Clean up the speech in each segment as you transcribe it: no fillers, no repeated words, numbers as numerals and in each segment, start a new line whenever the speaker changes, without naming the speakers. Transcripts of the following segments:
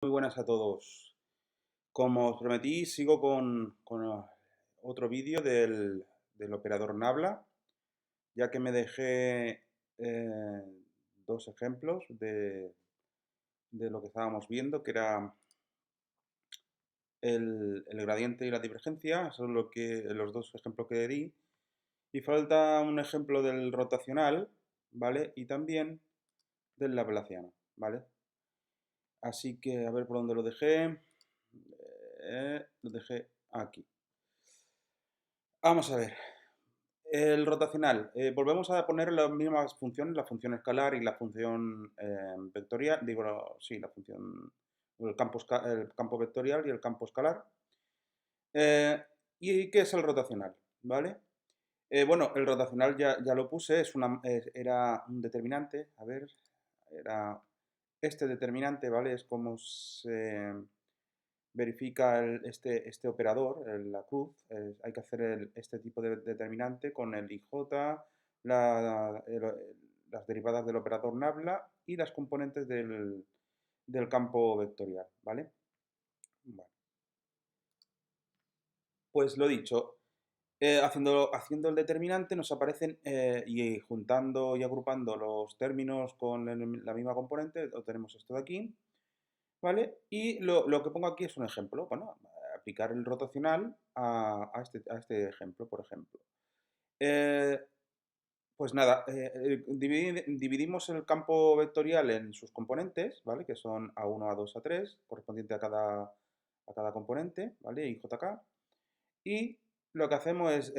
Muy buenas a todos. Como os prometí, sigo con otro vídeo del operador Nabla, ya que me dejé eh, dos ejemplos de lo que estábamos viendo, que era el gradiente y la divergencia, eso es los dos ejemplos que di. Y falta un ejemplo del rotacional, ¿vale? Y también del laplaciano, ¿vale? Así que a ver por dónde lo dejé. Lo dejé aquí. Vamos a ver. El rotacional. Volvemos a poner las mismas funciones, la función escalar y la función vectorial. Digo, sí, la función, el campo vectorial y el campo escalar. ¿Y qué es el rotacional? ¿Vale? Bueno, el rotacional ya lo puse, era un determinante. A ver, era este determinante, ¿vale? Es como se verifica este operador, la cruz. Hay que hacer este tipo de determinante con el IJ, las derivadas del operador Nabla y las componentes del campo vectorial, ¿vale? Bueno, pues lo dicho, haciendo el determinante nos aparecen y juntando y agrupando los términos con la misma componente, obtenemos esto de aquí, ¿vale? Y lo que pongo aquí es un ejemplo, bueno, aplicar el rotacional a este ejemplo, por ejemplo. Eh, pues nada, dividimos el campo vectorial en sus componentes, ¿vale? Que son A1, A2, A3, correspondiente a cada componente, ¿vale? Y JK. Y lo que hacemos es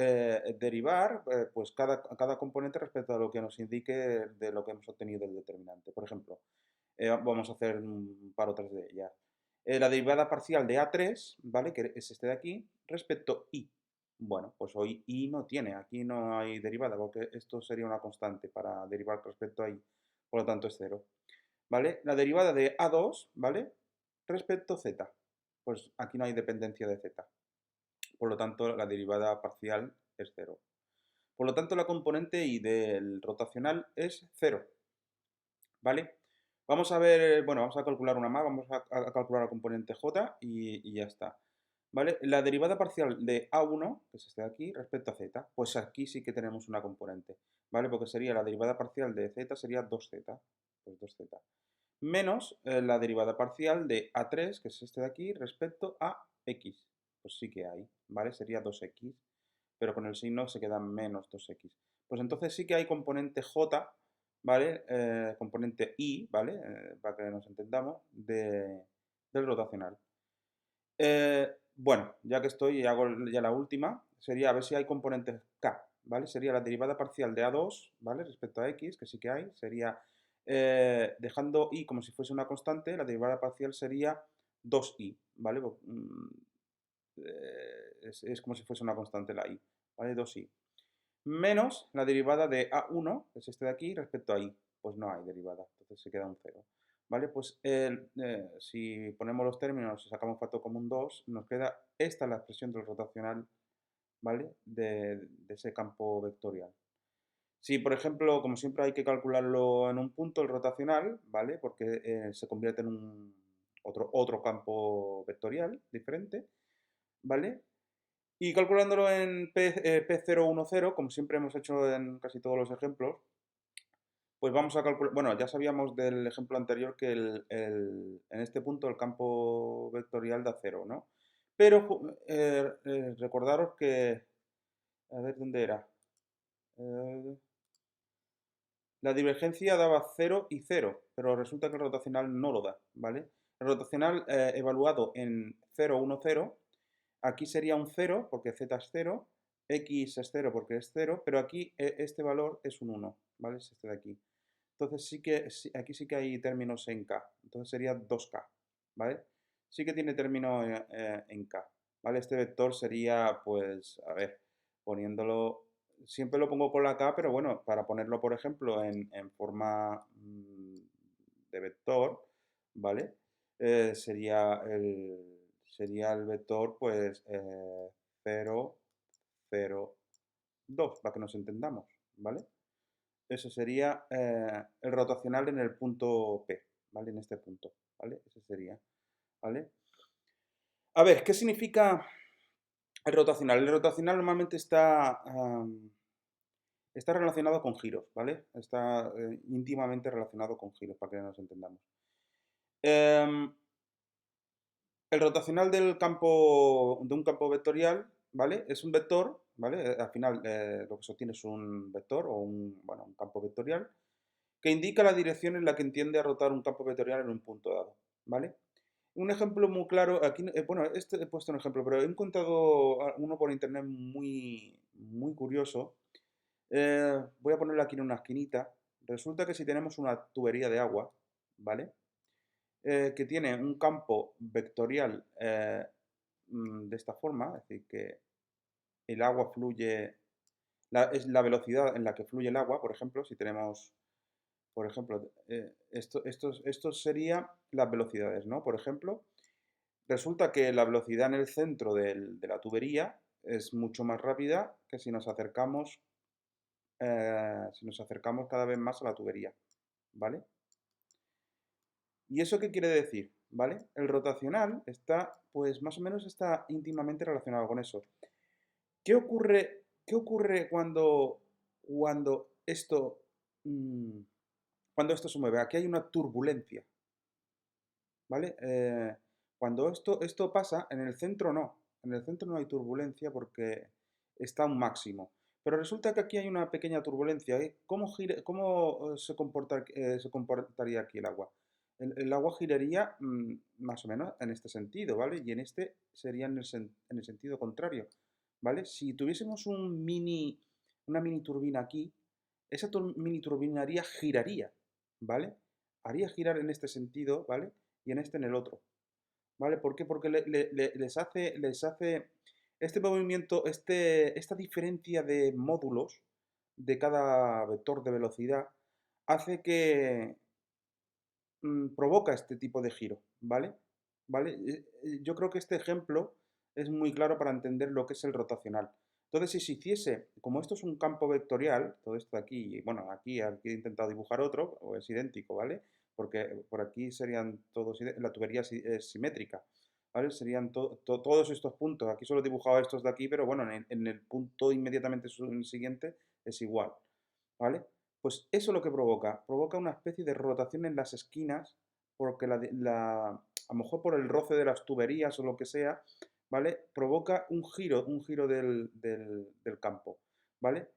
derivar pues cada componente respecto a lo que nos indique de lo que hemos obtenido del determinante. Por ejemplo, vamos a hacer un par o tres de ellas. La derivada parcial de A3, ¿vale? Que es este de aquí, respecto I. Bueno, pues hoy I no tiene, aquí no hay derivada, porque esto sería una constante para derivar respecto a I, por lo tanto es cero. ¿Vale? La derivada de A2, ¿vale? Respecto Z, pues aquí no hay dependencia de Z, por lo tanto la derivada parcial es cero. Por lo tanto la componente I del rotacional es cero. ¿Vale? Vamos a ver, bueno, vamos a calcular una más, vamos a calcular la componente j y ya está. ¿Vale? La derivada parcial de a1, que es este de aquí, respecto a z, pues aquí sí que tenemos una componente, ¿vale? Porque sería la derivada parcial de z sería 2z, pues 2z, menos la derivada parcial de a3, que es este de aquí, respecto a x, pues sí que hay, ¿vale? Sería 2x, pero con el signo se queda menos 2x. Pues entonces sí que hay componente j, ¿vale? Componente I, ¿vale? Para que nos entendamos, del rotacional. Bueno, ya que estoy y hago ya la última, sería a ver si hay componentes K, ¿vale? Sería la derivada parcial de A2, ¿vale? Respecto a X, que sí que hay, sería, dejando I como si fuese una constante, la derivada parcial sería 2I, ¿vale? Es como si fuese una constante la I, ¿vale? 2I menos la derivada de A1, que es este de aquí, respecto a I. Pues no hay derivada, entonces se queda un cero. ¿Vale? Pues si ponemos los términos y sacamos factor común 2, nos queda esta la expresión del rotacional, ¿vale? De ese campo vectorial. Si, por ejemplo, como siempre hay que calcularlo en un punto, el rotacional, ¿vale? Porque se convierte en otro campo vectorial diferente, ¿vale? Y calculándolo en P010, como siempre hemos hecho en casi todos los ejemplos, pues vamos a calcular, bueno, ya sabíamos del ejemplo anterior que en este punto el campo vectorial da cero, ¿no? Pero recordaros que, a ver, ¿dónde era? Eh, la divergencia daba 0 y 0, pero resulta que el rotacional no lo da, ¿vale? El rotacional evaluado en 0, 1, 0, aquí sería un 0 porque z es 0, x es 0 porque es 0, pero aquí este valor es un 1, ¿vale? Es este de aquí. Entonces aquí sí que hay términos en k, entonces sería 2k, ¿vale? Sí que tiene término en k, ¿vale? Este vector sería, pues, a ver, poniéndolo, siempre lo pongo con la k, pero bueno, para ponerlo, por ejemplo, en forma de vector, ¿vale? Sería el vector, pues, 0, 0, 2, para que nos entendamos, ¿vale? Eso sería el rotacional en el punto P, ¿vale? En este punto, ¿vale? Ese sería. ¿vale? A ver, ¿qué significa el rotacional? El rotacional normalmente está relacionado con giros, ¿vale? Está íntimamente relacionado con giros, para que nos entendamos. Em, el rotacional de un campo vectorial, ¿vale? Es un vector, ¿vale? Al final lo que se obtiene es un vector o bueno, un campo vectorial que indica la dirección en la que tiende a rotar un campo vectorial en un punto dado, ¿vale? Un ejemplo muy claro, aquí, bueno, este he puesto un ejemplo, pero he encontrado uno por internet muy curioso. Voy a ponerlo aquí en una esquinita. Resulta que si tenemos una tubería de agua, ¿vale? Que tiene un campo vectorial de esta forma, es decir, que el agua fluye, es la velocidad en la que fluye el agua, por ejemplo, si tenemos, por ejemplo, esto sería las velocidades, ¿no? Por ejemplo, resulta que la velocidad en el centro de la tubería es mucho más rápida que si nos acercamos cada vez más a la tubería, ¿vale? ¿Y eso qué quiere decir? ¿Vale? El rotacional está, pues más o menos está íntimamente relacionado con eso. ¿Qué ocurre cuando mm, cuando esto se mueve? Aquí hay una turbulencia, ¿vale? Cuando esto pasa, en el centro no. En el centro no hay turbulencia porque está a un máximo. Pero resulta que aquí hay una pequeña turbulencia. ¿Eh? ¿Cómo se comportaría aquí el agua? El agua giraría más o menos en este sentido, ¿vale? Y en este sería en el sentido contrario, ¿vale? Si tuviésemos una mini turbina aquí, esa mini turbina giraría, ¿vale? Haría girar en este sentido, ¿vale? Y en este en el otro, ¿vale? ¿Por qué? Porque les hace este movimiento, esta diferencia de módulos de cada vector de velocidad, hace que provoca este tipo de giro, ¿vale? ¿Vale? Yo creo que este ejemplo es muy claro para entender lo que es el rotacional. Entonces, si se hiciese, como esto es un campo vectorial, todo esto de aquí, bueno, aquí he intentado dibujar otro, o es idéntico, ¿vale? Porque por aquí serían todos, la tubería es simétrica, ¿vale? Serían todos estos puntos. Aquí solo he dibujado estos de aquí, pero bueno, en el punto inmediatamente siguiente es igual, ¿vale? Pues eso lo que provoca una especie de rotación en las esquinas, porque a lo mejor por el roce de las tuberías o lo que sea, ¿vale? Provoca un giro del campo, ¿vale?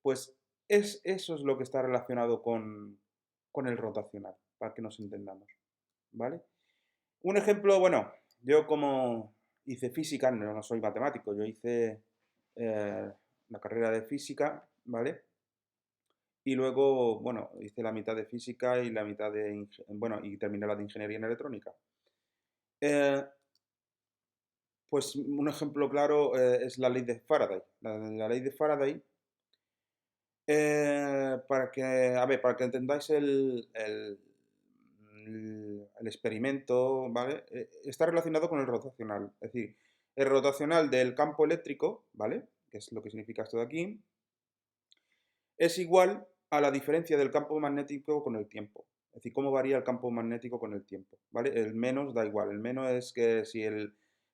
Pues eso es lo que está relacionado con el rotacional, para que nos entendamos, ¿vale? Un ejemplo, bueno, yo como hice física, no soy matemático, yo hice la carrera de física, ¿vale? Y luego, bueno, hice la mitad de física y la mitad bueno, y terminé la de ingeniería en electrónica. Eh, pues un ejemplo claro es la ley de Faraday. La ley de Faraday, para que entendáis el experimento, ¿vale? Está relacionado con el rotacional. Es decir, el rotacional del campo eléctrico, ¿vale? Que es lo que significa esto de aquí, es igual a la diferencia del campo magnético con el tiempo. Es decir, cómo varía el campo magnético con el tiempo, ¿vale? El menos da igual. El menos es que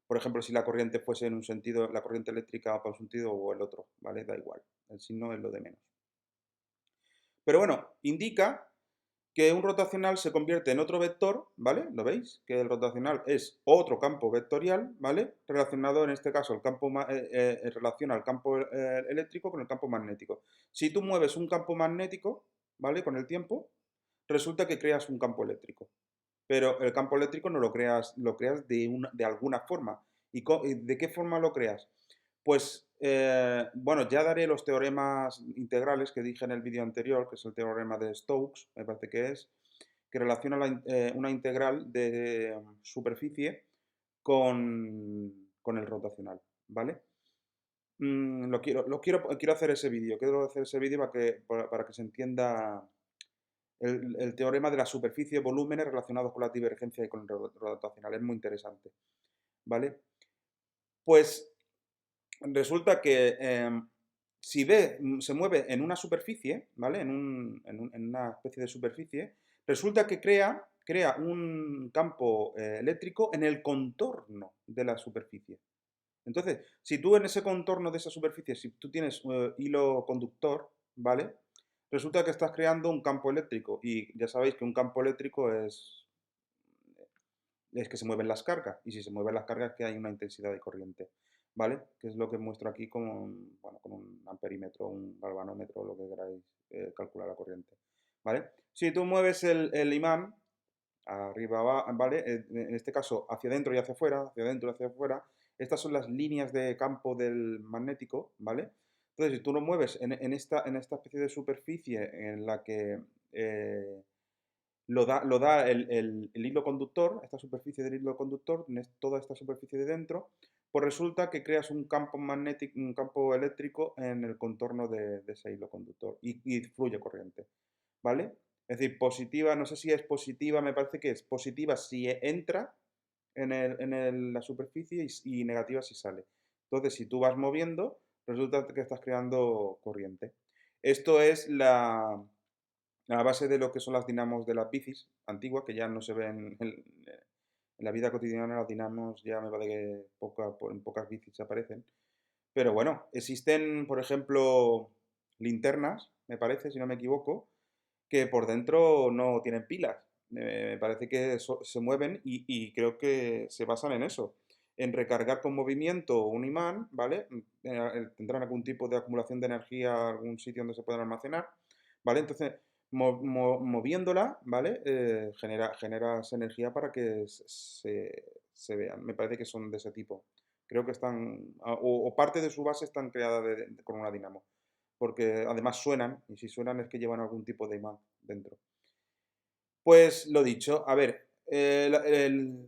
por ejemplo, si la corriente fuese en un sentido, la corriente eléctrica para un sentido o el otro, ¿vale? Da igual. El signo es lo de menos. Pero bueno, indica que un rotacional se convierte en otro vector, ¿vale? ¿Lo veis? Que el rotacional es otro campo vectorial, ¿vale? Relacionado en este caso, relaciona el campo eléctrico con el campo magnético. Si tú mueves un campo magnético, ¿vale? Con el tiempo, resulta que creas un campo eléctrico. Pero el campo eléctrico no lo creas de alguna forma. ¿Y de qué forma lo creas? Pues, bueno, ya daré los teoremas integrales que dije en el vídeo anterior, que es el teorema de Stokes, me parece que relaciona una integral de superficie con el rotacional, ¿vale? Quiero hacer ese vídeo, para que se entienda el teorema de la superficie, volúmenes relacionados con la divergencia y con el rotacional. Es muy interesante, ¿vale? Pues resulta que si se mueve en una superficie, ¿vale? En una especie de superficie, resulta que crea crea un campo eléctrico en el contorno de la superficie. Entonces, si tú en ese contorno de esa superficie, si tú tienes hilo conductor, ¿vale? Resulta que estás creando un campo eléctrico y ya sabéis que un campo eléctrico es que se mueven las cargas y si se mueven las cargas es que hay una intensidad de corriente, ¿vale? Que es lo que muestro aquí con bueno, con un amperímetro, un galvanómetro, lo que queráis calcular la corriente, ¿vale? Si tú mueves el imán arriba, ¿vale? En este caso hacia adentro y hacia afuera, hacia adentro y hacia afuera, estas son las líneas de campo del magnético, ¿vale? Entonces, si tú lo mueves en esta especie de superficie en la que lo da el hilo conductor, esta superficie del hilo conductor, toda esta superficie de dentro, pues resulta que creas un campo magnético, un campo eléctrico en el contorno de ese hilo conductor y fluye corriente, ¿vale? Es decir, positiva, no sé si es positiva, me parece que es positiva si entra la superficie y negativa si sale. Entonces, si tú vas moviendo, resulta que estás creando corriente. Esto es la base de lo que son las dinamos de las bicis antiguas, que ya no se ven en la vida cotidiana, las dinamos ya me parece que en pocas bicis aparecen. Pero bueno, existen, por ejemplo, linternas, me parece, si no me equivoco, que por dentro no tienen pilas. Me parece que se mueven y creo que se basan en eso, en recargar con movimiento un imán, ¿vale? Tendrán algún tipo de acumulación de energía, algún sitio donde se puedan almacenar, ¿vale? Entonces, moviéndola, ¿vale? Generas energía para que se vean. Me parece que son de ese tipo. Creo que están, o parte de su base están creadas con una dinamo porque además suenan, y si suenan es que llevan algún tipo de imán dentro. Pues lo dicho, a ver,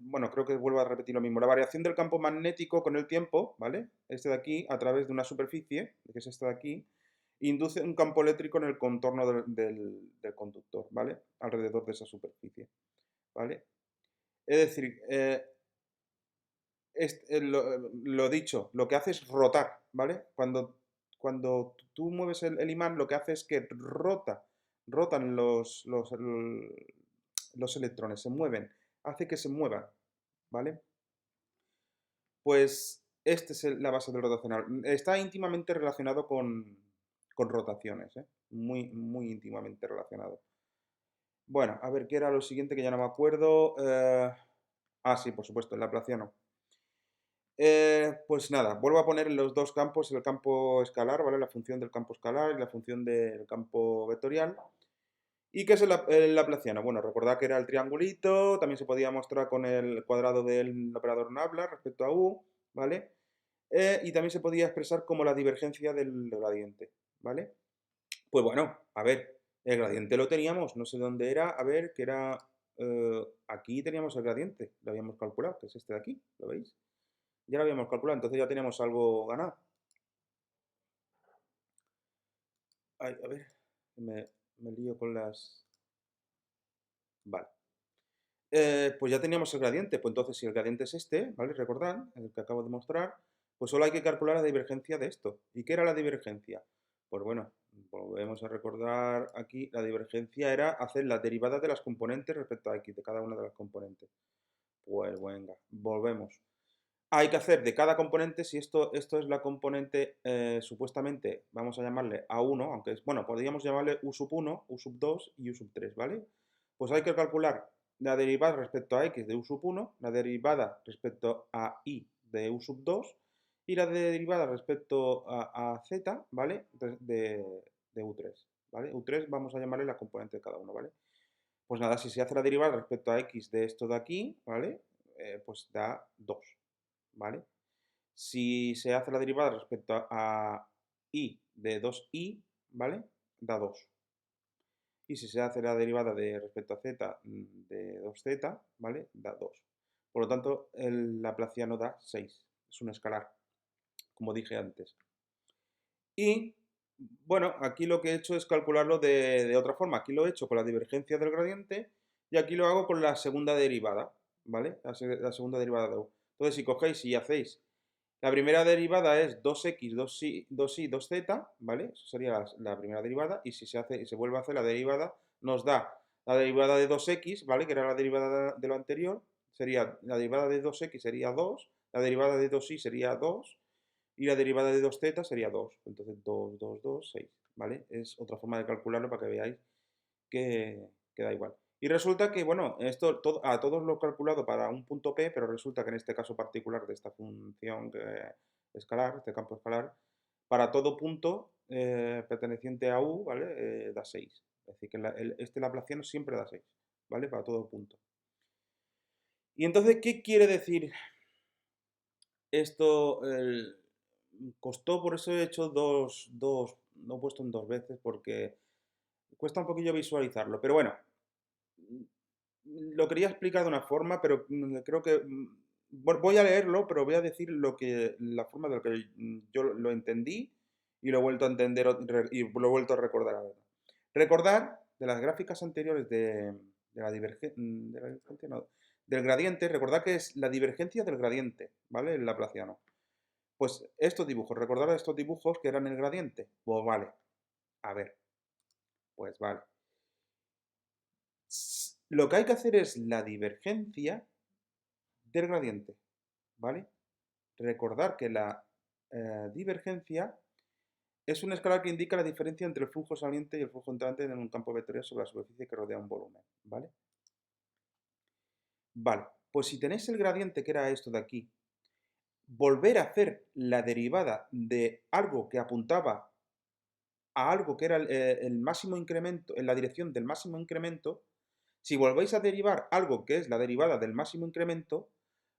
bueno, creo que vuelvo a repetir lo mismo. La variación del campo magnético con el tiempo, ¿vale? Este de aquí, a través de una superficie, que es esta de aquí, induce un campo eléctrico en el contorno del conductor, ¿vale? Alrededor de esa superficie, ¿vale? Es decir, lo dicho, lo que hace es rotar, ¿vale? Cuando tú mueves el imán, lo que hace es que rotan los electrones, se mueven, hace que se muevan, ¿vale? Pues esta es la base del rotacional. Está íntimamente relacionado con rotaciones, ¿eh? Muy, muy íntimamente relacionado. Bueno, a ver, ¿qué era lo siguiente que ya no me acuerdo? Sí, por supuesto, el laplaciano. Pues nada, vuelvo a poner en los dos campos el campo escalar, ¿vale? La función del campo escalar y la función del campo vectorial. ¿Y qué es el laplaciano? Bueno, recordad que era el triangulito, también se podía mostrar con el cuadrado del operador Nabla respecto a u, ¿vale? Y también se podía expresar como la divergencia del gradiente, ¿vale? Pues bueno, a ver, el gradiente lo teníamos, no sé dónde era, a ver, que era... aquí teníamos el gradiente, lo habíamos calculado, que es este de aquí, ¿lo veis? Ya lo habíamos calculado, entonces ya teníamos algo ganado. Ay, a ver, me lío con las... Vale. Pues ya teníamos el gradiente, pues entonces si el gradiente es este, ¿vale? Recordad, el que acabo de mostrar, pues solo hay que calcular la divergencia de esto. ¿Y qué era la divergencia? Pues bueno, volvemos a recordar aquí, la divergencia era hacer las derivadas de las componentes respecto a x, de cada una de las componentes. Pues venga, volvemos. Hay que hacer de cada componente, si esto es la componente, supuestamente, vamos a llamarle A1, aunque es, bueno, podríamos llamarle U sub 1, U sub 2 y U sub 3, ¿vale? Pues hay que calcular la derivada respecto a x de U sub 1, la derivada respecto a y de U sub 2 y la derivada respecto a z, ¿vale? De U3, ¿vale? U3 vamos a llamarle la componente de cada uno, ¿vale? Pues nada, si se hace la derivada respecto a x de esto de aquí, ¿vale? Pues da 2, ¿vale? Si se hace la derivada respecto a y de 2i, ¿vale? Da 2. Y si se hace la derivada respecto a z de 2z, ¿vale? Da 2. Por lo tanto, el laplaciano da 6. Es un escalar, como dije antes. Y, bueno, aquí lo que he hecho es calcularlo de otra forma. Aquí lo he hecho con la divergencia del gradiente y aquí lo hago con la segunda derivada, ¿vale? La segunda derivada de u. Entonces, si cogéis y hacéis la primera derivada es 2x, 2y, 2z, ¿vale? Eso sería la primera derivada. Y si se vuelve a hacer la derivada, nos da La derivada de 2x, ¿vale? Que era la derivada de lo anterior, sería, la derivada de 2x sería 2, la derivada de 2y sería 2, y la derivada de 2z sería 2. Entonces 2, 2, 2, 6, ¿vale? Es otra forma de calcularlo para que veáis que da igual. Y resulta que, bueno, esto a todos lo he calculado para un punto P, pero resulta que en este caso particular de esta función escalar, este campo escalar, para todo punto perteneciente a U, ¿vale? Da 6. Es decir, que este laplaciano siempre da 6, ¿vale? Para todo punto. Y entonces, ¿qué quiere decir esto? Costó, por eso he hecho lo he puesto en dos veces, porque cuesta un poquillo visualizarlo. Pero bueno, lo quería explicar de una forma, pero creo que voy a leerlo, pero voy a decir la forma de lo que yo lo entendí y lo he vuelto a entender y lo he vuelto a recordar ahora. Recordar de las gráficas anteriores de la divergencia, no, del gradiente, recordar que es la divergencia del gradiente, ¿vale? El laplaciano. Pues estos dibujos, recordar estos dibujos que eran el gradiente. Pues vale, a ver, pues vale. Lo que hay que hacer es la divergencia del gradiente, ¿vale? Recordar que la divergencia es un escalar que indica la diferencia entre el flujo saliente y el flujo entrante en un campo vectorial sobre la superficie que rodea un volumen, ¿vale? Vale, pues si tenéis el gradiente que era esto de aquí, volver a hacer la derivada de algo que apuntaba a algo que era el máximo incremento, en la dirección del máximo incremento, si volvéis a derivar algo que es la derivada del máximo incremento,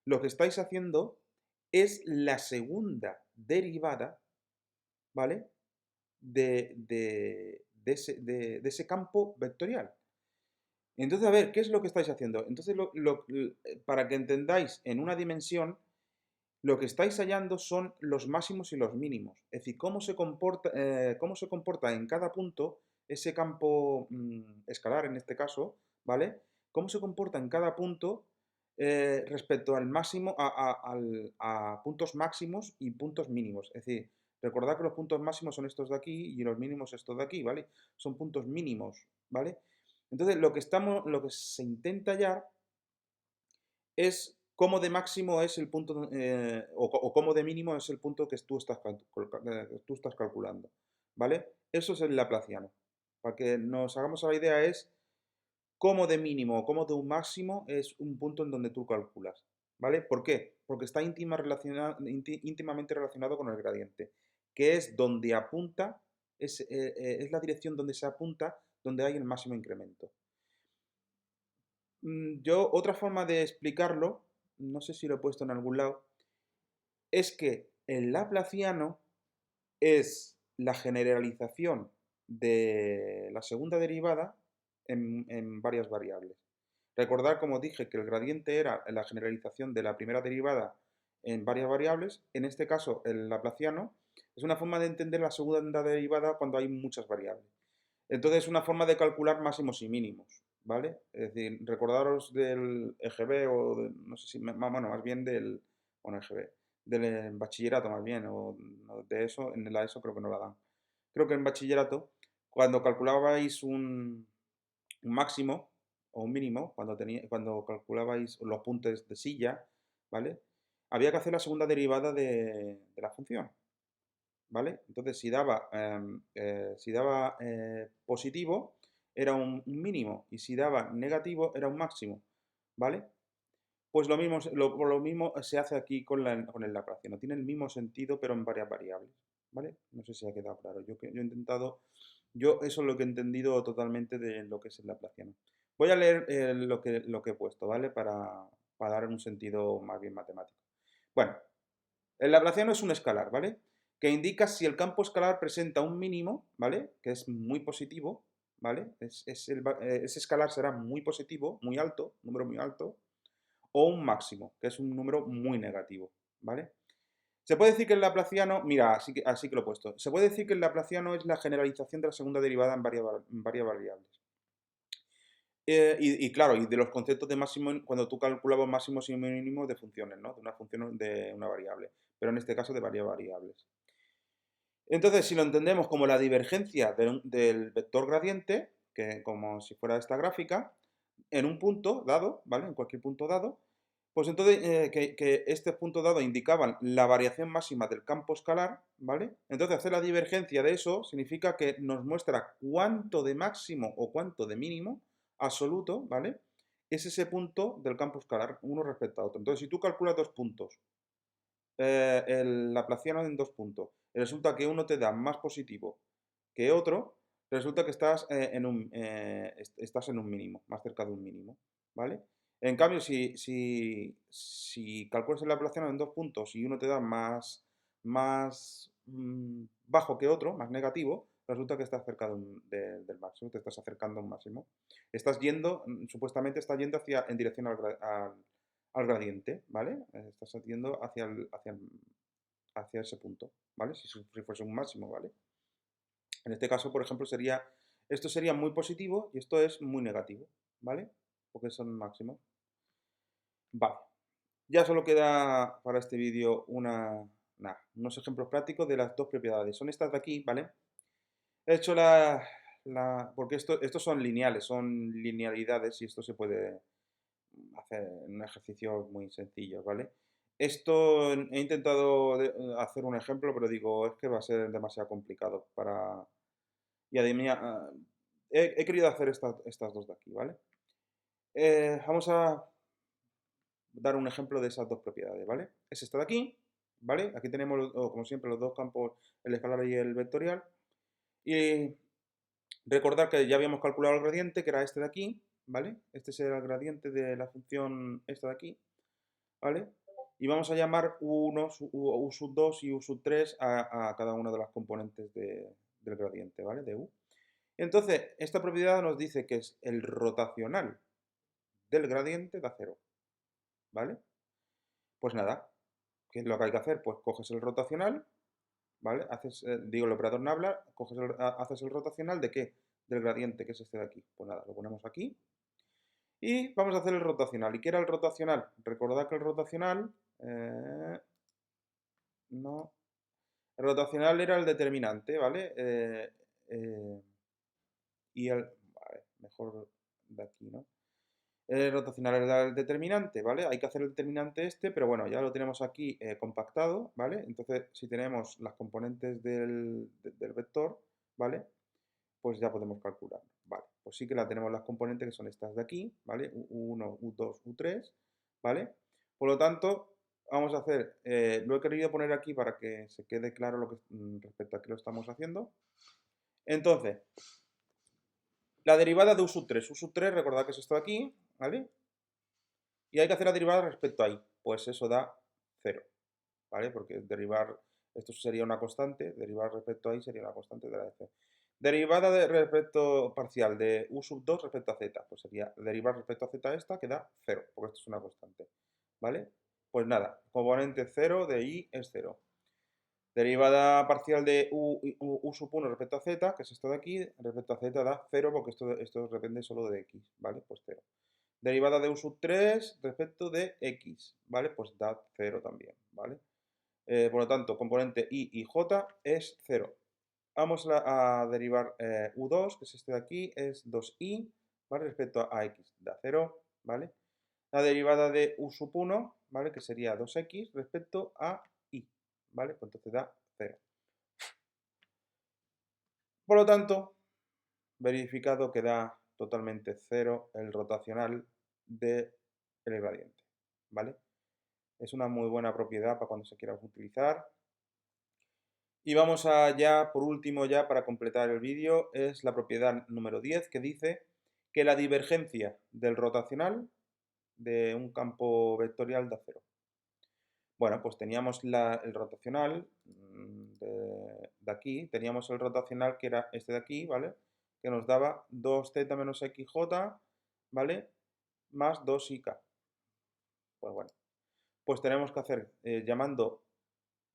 lo que estáis haciendo es la segunda derivada, ¿vale? De ese campo vectorial. Entonces, a ver, ¿qué es lo que estáis haciendo? Entonces, para que entendáis en una dimensión, lo que estáis hallando son los máximos y los mínimos. Es decir, cómo se comporta en cada punto ese campo escalar, en este caso, ¿vale? Cómo se comporta en cada punto respecto al máximo, a puntos máximos y puntos mínimos. Es decir, recordad que los puntos máximos son estos de aquí y los mínimos estos de aquí, ¿vale? Son puntos mínimos, ¿vale? Entonces, lo que se intenta hallar es cómo de máximo es el punto, o cómo de mínimo es el punto que tú estás calculando, ¿vale? Eso es el laplaciano. Para que nos hagamos a la idea es cómo de mínimo o cómo de un máximo es un punto en donde tú calculas, ¿vale? ¿Por qué? Porque está íntimamente relacionado con el gradiente, que es donde apunta, es la dirección donde se apunta, donde hay el máximo incremento. Otra forma de explicarlo, no sé si lo he puesto en algún lado, es que el laplaciano es la generalización de la segunda derivada en varias variables. Recordad, como dije, que el gradiente era la generalización de la primera derivada en varias variables. En este caso, el laplaciano es una forma de entender la segunda derivada cuando hay muchas variables. Entonces, es una forma de calcular máximos y mínimos, ¿vale? Es decir, recordaros del EGB no sé si, bueno, más bien bueno, EGB, del bachillerato más bien, o de eso, en la ESO creo que no la dan. Creo que en bachillerato, cuando calculabais un máximo o un mínimo, cuando calculabais los puntos de silla, ¿vale? Había que hacer la segunda derivada de la función, ¿vale? Entonces, si daba positivo, era un mínimo, y si daba negativo, era un máximo, ¿vale? Pues lo mismo se hace aquí con el laplaciano. Tiene el mismo sentido, pero en varias variables, ¿vale? No sé si ha quedado claro. Yo he intentado, yo eso es lo que he entendido totalmente de lo que es el laplaciano. Voy a leer lo que he puesto, ¿vale? Para dar un sentido más bien matemático. Bueno, el laplaciano es un escalar, ¿vale? Que indica si el campo escalar presenta un mínimo, ¿vale? Que es muy positivo, ¿vale? Ese escalar será muy positivo, muy alto, número muy alto, o un máximo, que es un número muy negativo, ¿vale? Se puede decir que el laplaciano, mira, así que lo he puesto, se puede decir que el laplaciano es la generalización de la segunda derivada en varias variables. Y claro, y de los conceptos de máximo, cuando tú calculabas máximos y mínimos de funciones, ¿no? De una función de una variable, pero en este caso de varias variables. Entonces, si lo entendemos como la divergencia del vector gradiente, que como si fuera esta gráfica, en un punto dado, ¿vale? En cualquier punto dado, pues entonces que este punto dado indicaban la variación máxima del campo escalar, ¿vale? Entonces hacer la divergencia de eso significa que nos muestra cuánto de máximo o cuánto de mínimo absoluto, ¿vale? Es ese punto del campo escalar, uno respecto a otro. Entonces, si tú calculas dos puntos, el laplaciano en dos puntos, y resulta que uno te da más positivo que otro, resulta que estás en un mínimo, más cerca de un mínimo, ¿vale? En cambio, si calculas el laplaciano en dos puntos y uno te da más bajo que otro, más negativo, resulta que estás cerca del máximo, te estás acercando a un máximo. Estás yendo, supuestamente estás yendo en dirección al gradiente, ¿vale? Estás yendo hacia ese punto, ¿vale? Si fuese un máximo, ¿vale? En este caso, por ejemplo, esto sería muy positivo y esto es muy negativo, ¿vale? Porque son máximos. Vale. Ya solo queda para este vídeo unos ejemplos prácticos de las dos propiedades. Son estas de aquí, ¿vale? He hecho porque estos son lineales, son linealidades y esto se puede hacer en un ejercicio muy sencillo, ¿vale? Esto he intentado hacer un ejemplo, pero digo, es que va a ser demasiado complicado para... Y además, he querido hacer estas dos de aquí, ¿vale? Vamos a dar un ejemplo de esas dos propiedades, ¿vale? Es esta de aquí, ¿vale? Aquí tenemos, como siempre, los dos campos, el escalar y el vectorial. Y recordar que ya habíamos calculado el gradiente, que era este de aquí, ¿vale? Este será el gradiente de la función esta de aquí, ¿vale? Y vamos a llamar U1, U sub 2 y U sub 3 a cada una de las componentes del gradiente, ¿vale? De U. Entonces, esta propiedad nos dice que es el rotacional del gradiente da 0, ¿vale? Pues nada, ¿qué es lo que hay que hacer? Pues coges el rotacional, ¿vale? Digo, el operador nabla, haces el rotacional ¿de qué? Del gradiente, que es este de aquí. Pues nada, lo ponemos aquí. Y vamos a hacer el rotacional. ¿Y qué era el rotacional? Recordad que el rotacional... no. El rotacional era el determinante, ¿vale? Vale, mejor de aquí, ¿no? El rotacional era el determinante, ¿vale? Hay que hacer el determinante este, pero bueno, ya lo tenemos aquí compactado, ¿vale? Entonces, si tenemos las componentes del vector, ¿vale? Pues ya podemos calcular, ¿vale? Pues sí que la tenemos las componentes que son estas de aquí, ¿vale? U1, U2, U3, ¿vale? Por lo tanto, vamos a hacer, lo he querido poner aquí para que se quede claro respecto a qué lo estamos haciendo. Entonces, la derivada de U sub 3, recordad que es esto de aquí, ¿vale? Y hay que hacer la derivada respecto a i, pues eso da 0, ¿vale? Porque esto sería una constante, derivar respecto a i sería una constante de la de 0. Derivada respecto parcial de u sub 2 respecto a z, pues sería derivar respecto a z esta que da 0, porque esto es una constante, ¿vale? Pues nada, componente 0 de i es 0. Derivada parcial de u sub 1 respecto a z, que es esto de aquí, respecto a z da 0 porque esto depende solo de x, ¿vale? Pues 0. Derivada de u sub 3 respecto de x, ¿vale? Pues da 0 también, ¿vale? Por lo tanto, componente i y j es 0. Vamos a derivar u2, que es este de aquí, es 2i, ¿vale? Respecto a x, da 0, ¿vale? La derivada de u sub 1, ¿vale? Que sería 2x respecto a i, ¿vale? Pues entonces da 0. Por lo tanto, verificado que da totalmente 0 el rotacional del gradiente, ¿vale? Es una muy buena propiedad para cuando se quiera utilizar. Y vamos ya, por último, ya para completar el vídeo, es la propiedad número 10 que dice que la divergencia del rotacional de un campo vectorial da 0. Bueno, pues teníamos el rotacional de aquí, teníamos el rotacional que era este de aquí, ¿vale? Que nos daba 2z menos xj, ¿vale? Más 2ik. Pues bueno, pues tenemos que hacer llamando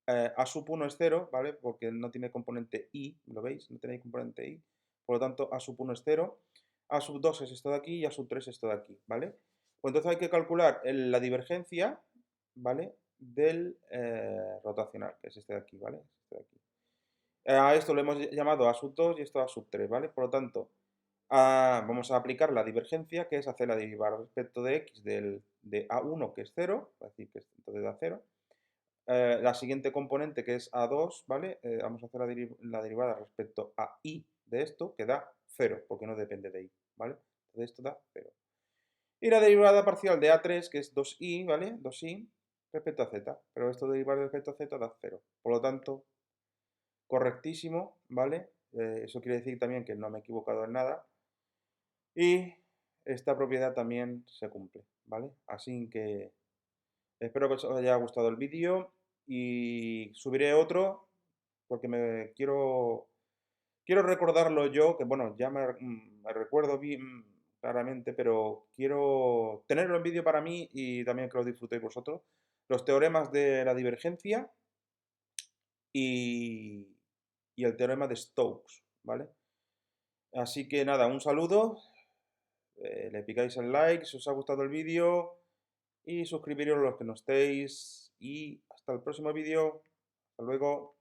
a sub 1 es 0, ¿vale? Porque no tiene componente i, ¿lo veis? No tiene componente i. Por lo tanto, a sub 1 es 0. A sub 2 es esto de aquí y a sub 3 es esto de aquí, ¿vale? Pues entonces hay que calcular la divergencia, ¿vale? Del rotacional, que es este de aquí, ¿vale? Este de aquí. A esto lo hemos llamado a sub 2 y esto a sub 3, ¿vale? Por lo tanto, Vamos a aplicar la divergencia, que es hacer la derivada respecto de x de A1, que es 0, es decir, que entonces da 0. La siguiente componente, que es A2, ¿vale? Vamos a hacer la derivada respecto a I de esto, que da 0, porque no depende de I, ¿vale? Entonces esto da 0. Y la derivada parcial de A3, que es 2i, ¿vale? 2i respecto a z. Pero esto de derivar respecto a z da 0. Por lo tanto, correctísimo, ¿vale? Eso quiere decir también que no me he equivocado en nada. Y esta propiedad también se cumple, ¿vale? Así que espero que os haya gustado el vídeo y subiré otro porque quiero recordarlo yo, que bueno, ya me recuerdo bien claramente, pero quiero tenerlo en vídeo para mí y también que lo disfrutéis vosotros. Los teoremas de la divergencia y, y el teorema de Stokes, ¿vale? Así que nada, un saludo, le picáis el like si os ha gustado el vídeo y suscribiros los que no estéis y hasta el próximo vídeo. Hasta luego.